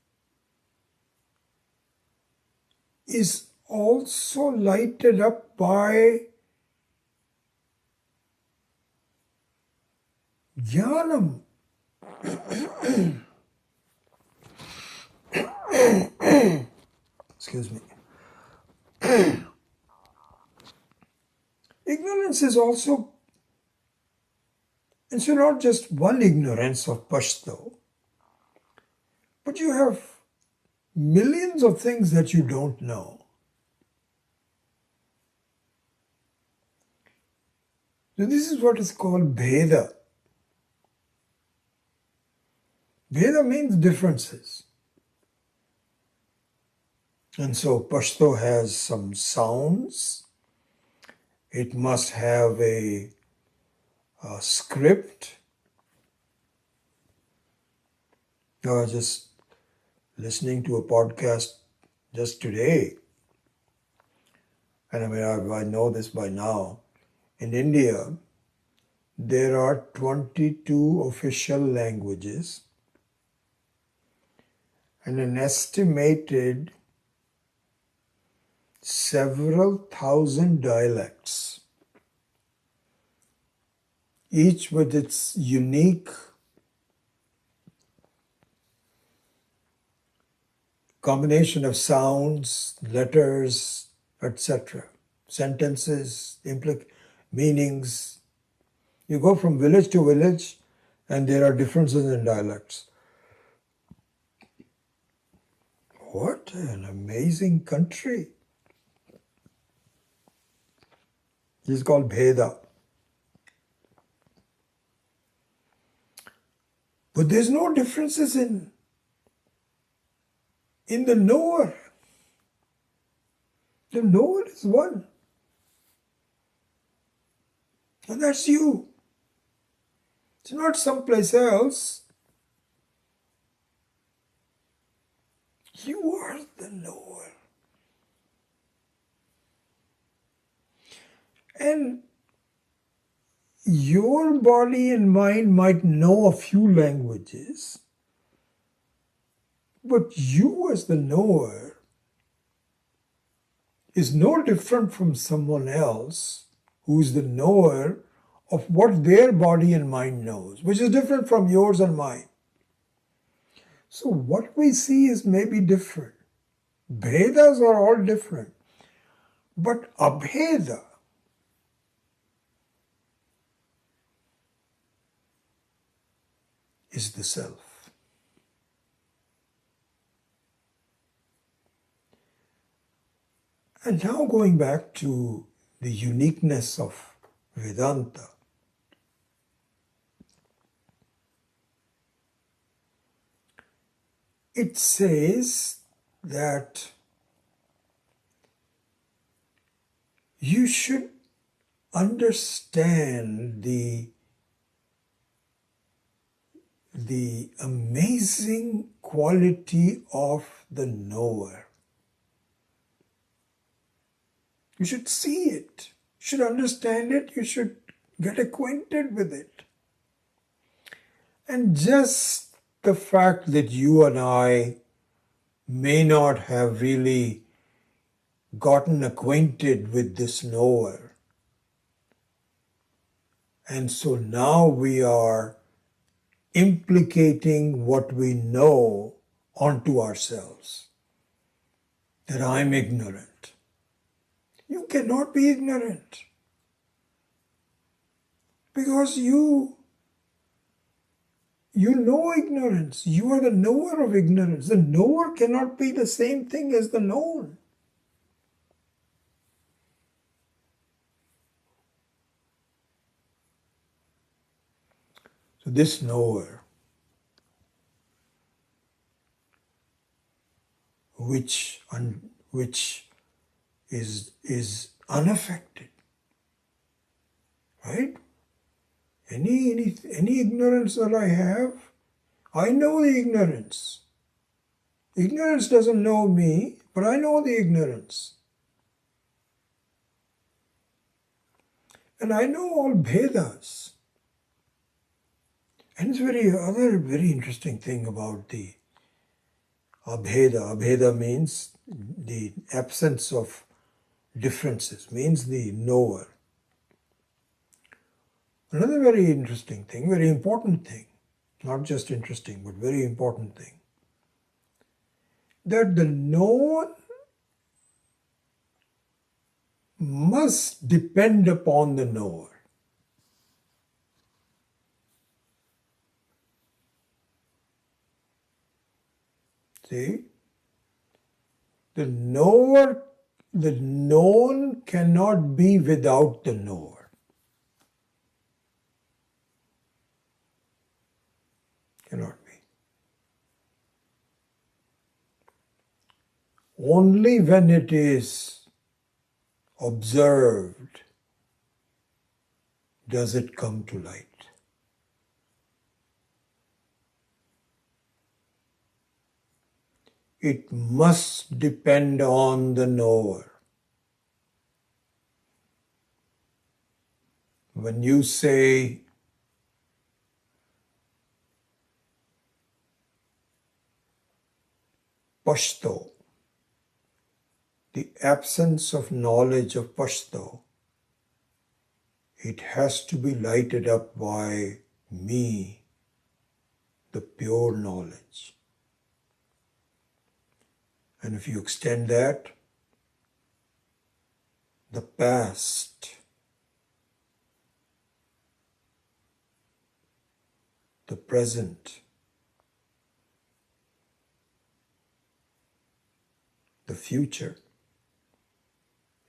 is also lighted up by jnanam. Excuse me. Ignorance is also, and so not just one ignorance of Pashto, but you have millions of things that you don't know. So this is what is called Bheda. Bheda means differences. And so Pashto has some sounds. It must have a script. I was just listening to a podcast just today, and I mean, I know this by now. In India, there are 22 official languages and an estimated several thousand dialects, each with its unique combination of sounds, letters, etc., sentences, meanings, You go from village to village and there are differences in dialects. What an amazing country. This is called Bheda. But there's no differences in the knower. The knower is one. And that's you. It's not someplace else. You are the knower. And your body and mind might know a few languages, but you as the knower is no different from someone else who's the knower of what their body and mind knows, which is different from yours and mine. So what we see is maybe different. Bhedas are all different. But Abheda is the self. And now going back to the uniqueness of Vedanta, it says that you should understand the amazing quality of the knower. You should see it. You should understand it. You should get acquainted with it. And just the fact that you and I may not have really gotten acquainted with this knower, and so now we are implicating what we know onto ourselves, that I'm ignorant. You cannot be ignorant because you know ignorance. You are the knower of ignorance. The knower cannot be the same thing as the known. So this knower, which is unaffected, right? Any ignorance that I have, I know the ignorance. Ignorance doesn't know me, but I know the ignorance. And I know all Vedas. And it's other very interesting thing about the Abheda. Abheda means the absence of differences, means the knower. Another very interesting thing, very important thing, not just interesting, but very important thing, that the known must depend upon the knower. See? The knower, the known cannot be without the knower. Cannot be. Only when it is observed does it come to light. It must depend on the knower. When you say, Pashto, the absence of knowledge of Pashto, it has to be lighted up by me, the pure knowledge. And if you extend that, the past the present, the future,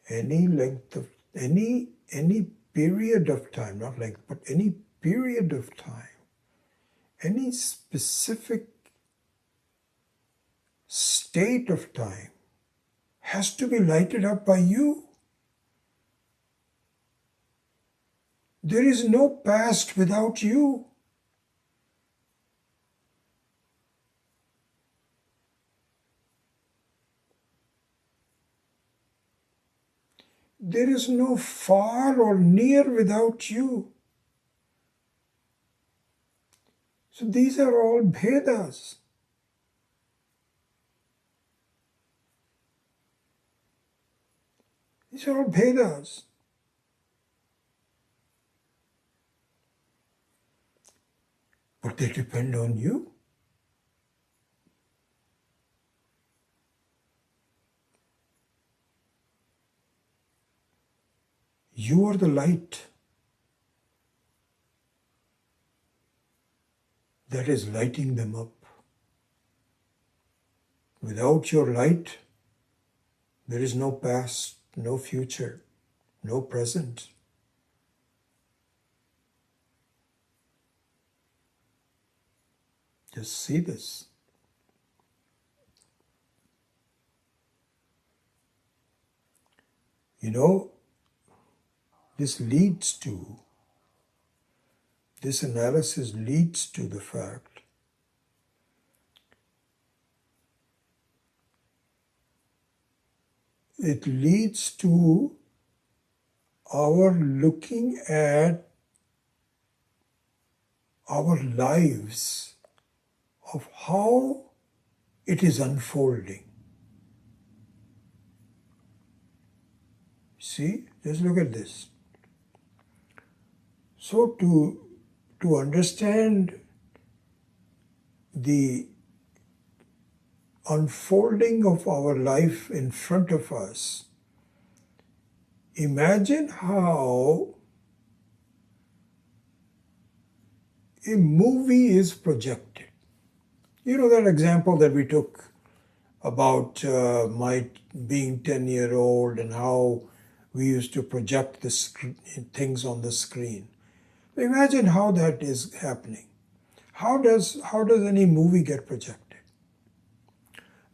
any length of, any period of time, not length, but any period of time, any specific state of time has to be lighted up by you. There is no past without you. There is no far or near without you. So these are all Bhedas. These are all Bhedas. But they depend on you. You are the light that is lighting them up. Without your light, there is no past, no future, no present. Just see this. You know, this analysis leads to the fact it leads to our looking at our lives of how it is unfolding. See, just look at this. So to understand the unfolding of our life in front of us, imagine how a movie is projected. You know that example that we took about my being 10-year-old and how we used to project the things on the screen. Imagine how that is happening. How does any movie get projected?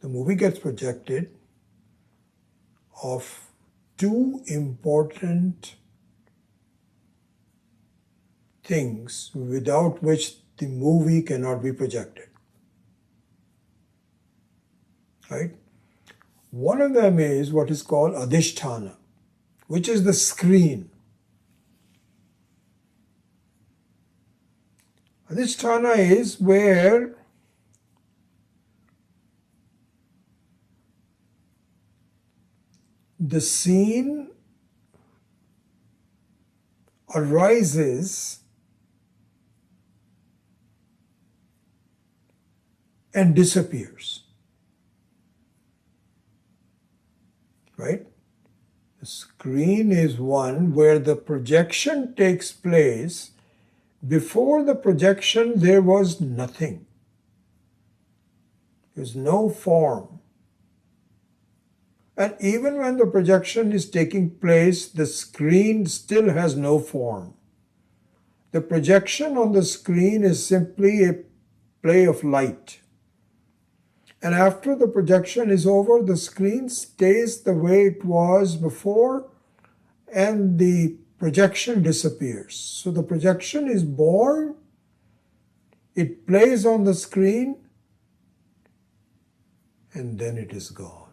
The movie gets projected of two important things without which the movie cannot be projected. Right? One of them is what is called adhisthana, which is the screen. Adhisthana is where the scene arises and disappears. Right? The screen is one where the projection takes place. Before the projection, there was nothing. There was no form. And even when the projection is taking place, the screen still has no form. The projection on the screen is simply a play of light. And after the projection is over, the screen stays the way it was before, and the projection disappears. So the projection is born, it plays on the screen, and then it is gone.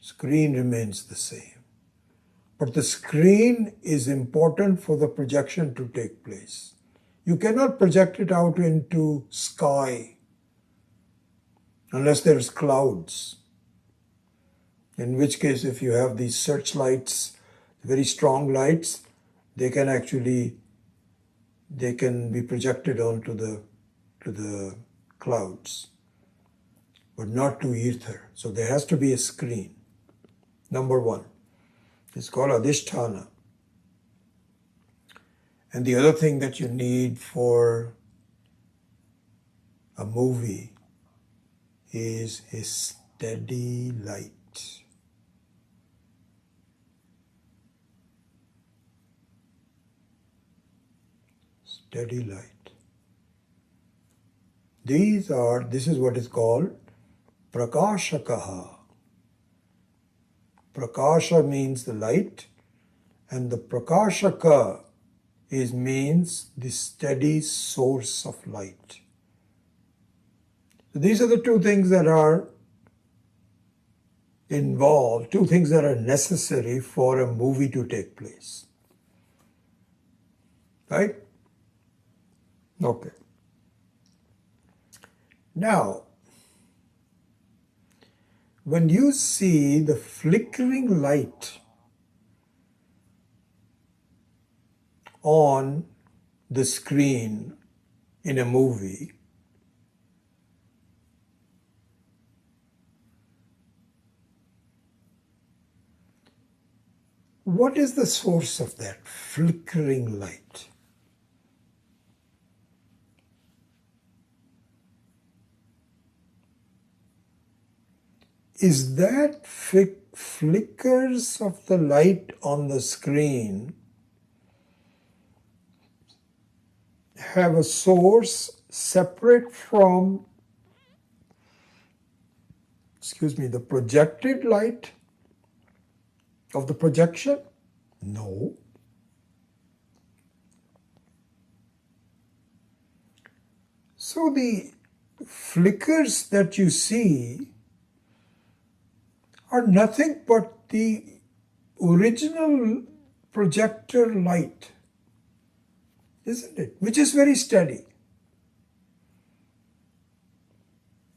Screen remains the same. But the screen is important for the projection to take place. You cannot project it out into sky unless there's clouds. In which case, if you have these searchlights, very strong lights, they can be projected onto the clouds, but not to ether. So there has to be a screen. Number one. It's called adhisthana. And the other thing that you need for A movie is a steady light. Steady light. This is what is called prakashakaha. Prakasha means the light, and the prakashaka means the steady source of light. So these are the two things that are involved, two things that are necessary for a movie to take place. Right? Okay. Now, when you see the flickering light on the screen in a movie, what is the source of that flickering light? Is that flickers of the light on the screen have a source separate from, the projected light of the projection? No. So the flickers that you see are nothing but the original projector light, isn't it? Which is very steady.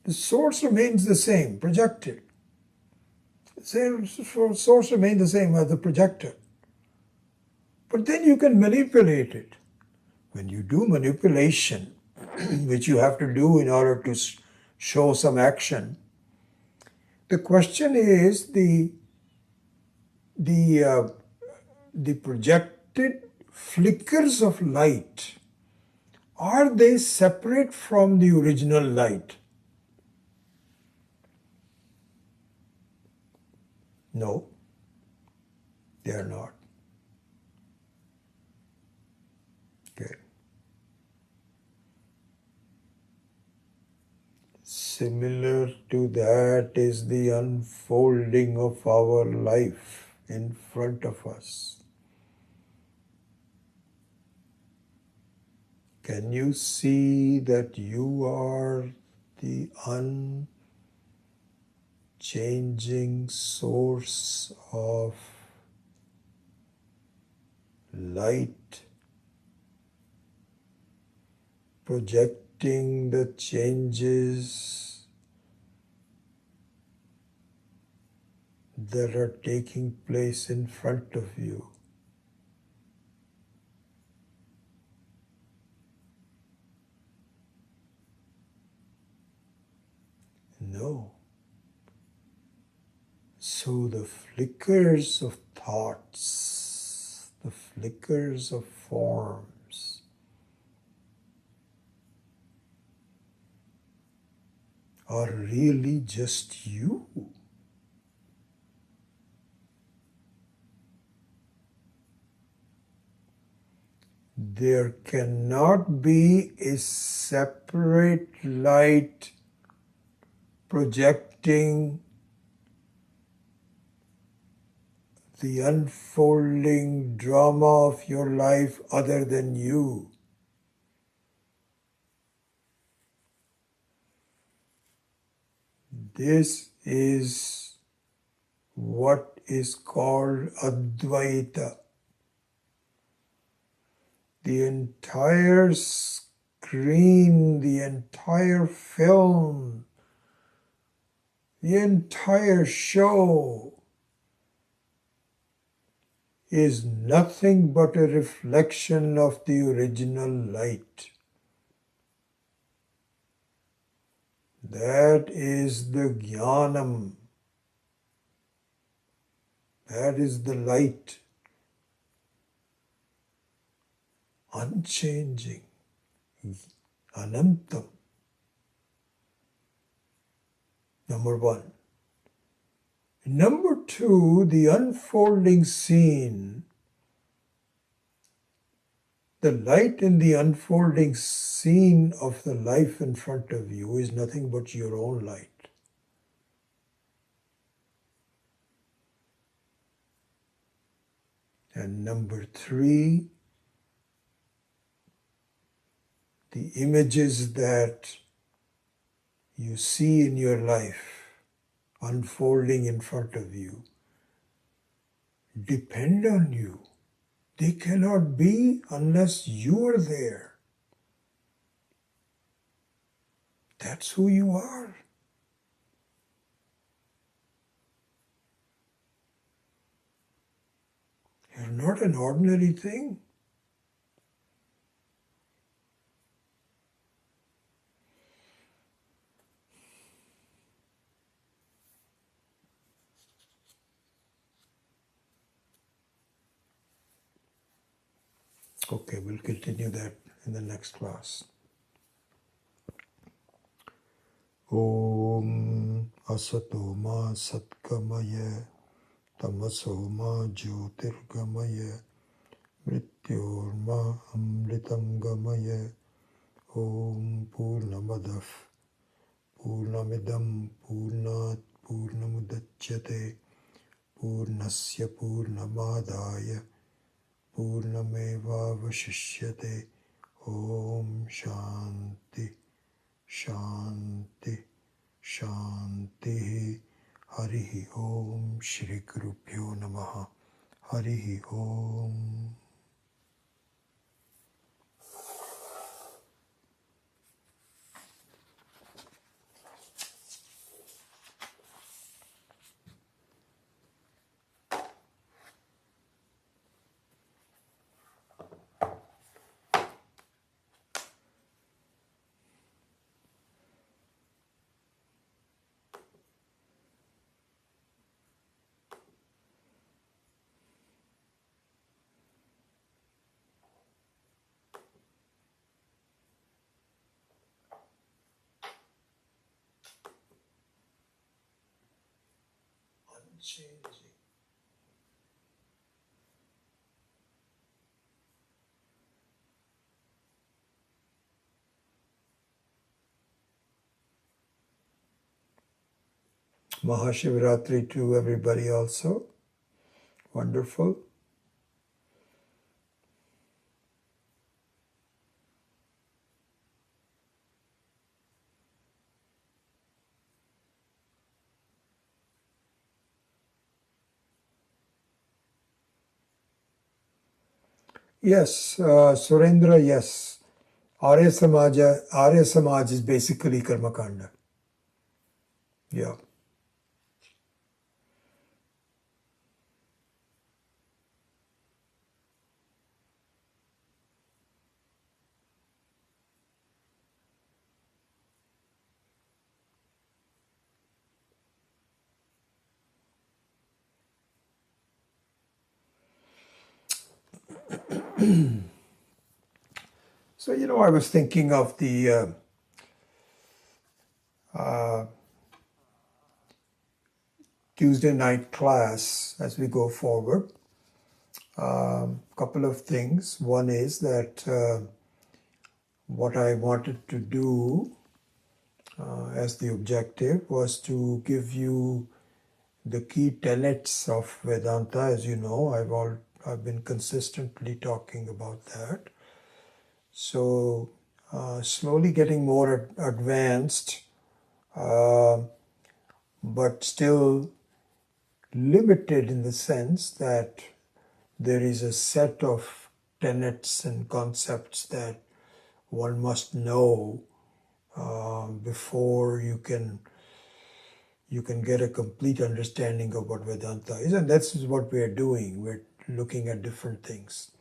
The source remains the same, projected. The source remains the same as the projector. But then you can manipulate it. When you do manipulation, which you have to do in order to show some action, the question is the projected flickers of light, are they separate from the original light? No, they are not. Okay. Similar to that is the unfolding of our life in front of us. Can you see that you are the unchanging source of light, projecting the changes that are taking place in front of you? No. So the flickers of thoughts, the flickers of forms, are really just you. There cannot be a separate light projecting the unfolding drama of your life other than you. This is what is called Advaita. The entire screen, the entire film, the entire show is nothing but a reflection of the original light. That is the jnanam. That is the light. Unchanging. Anantam. number one. Number two, the unfolding scene, the light in the unfolding scene of the life in front of you is nothing but your own light. And number three, the images that you see in your life unfolding in front of you depend on you. They cannot be unless you are there. That's who you are. You're not an ordinary thing. Okay, we'll continue that in the next class. Om Asato Ma Satkamaya Tamaso Ma Jyotirgamaya Mrityorma Amritangamaya Om Purnamadav Purnamidam Purnat Purnamudachyate Purnasya Purnamadaya Purnameva Vashishyate. Om Shanti Shanti Shanti. Harihi Om. Shri Gurubhyo Namaha. Harihi Om. Unchanging. Mahashivratri to everybody also. Wonderful. Yes, Surendra, yes. Arya Samaj is basically Karmakanda. Yeah. So, I was thinking of the Tuesday night class as we go forward. Couple of things. One is that what I wanted to do as the objective was to give you the key tenets of Vedanta. As you know, I've been consistently talking about that. So slowly getting more advanced, but still limited in the sense that there is a set of tenets and concepts that one must know before you can get a complete understanding of what Vedanta is, and that's what we are doing. We're looking at different things,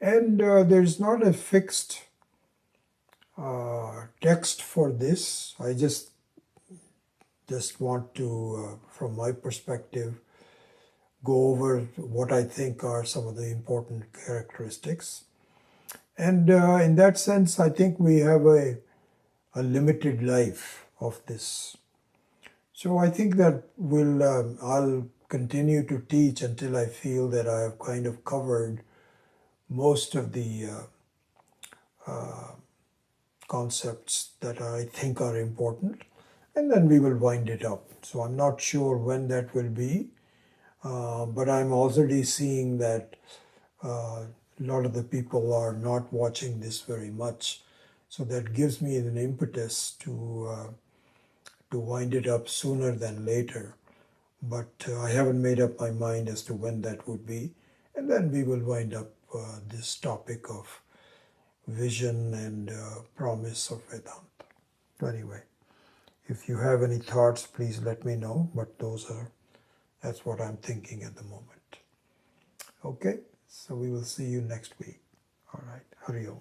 and there's not a fixed text for this. I just want to, from my perspective, go over what I think are some of the important characteristics. And in that sense, I think we have a limited life of this. So I think that I'll continue to teach until I feel that I have kind of covered most of the concepts that I think are important, and then we will wind it up. So I'm not sure when that will be, but I'm already seeing that a lot of the people are not watching this very much. So that gives me an impetus to wind it up sooner than later. But I haven't made up my mind as to when that would be. And then we will wind up this topic of vision and promise of Vedanta. So anyway, if you have any thoughts, please let me know. But that's what I'm thinking at the moment. Okay, so we will see you next week. All right, Hari Om.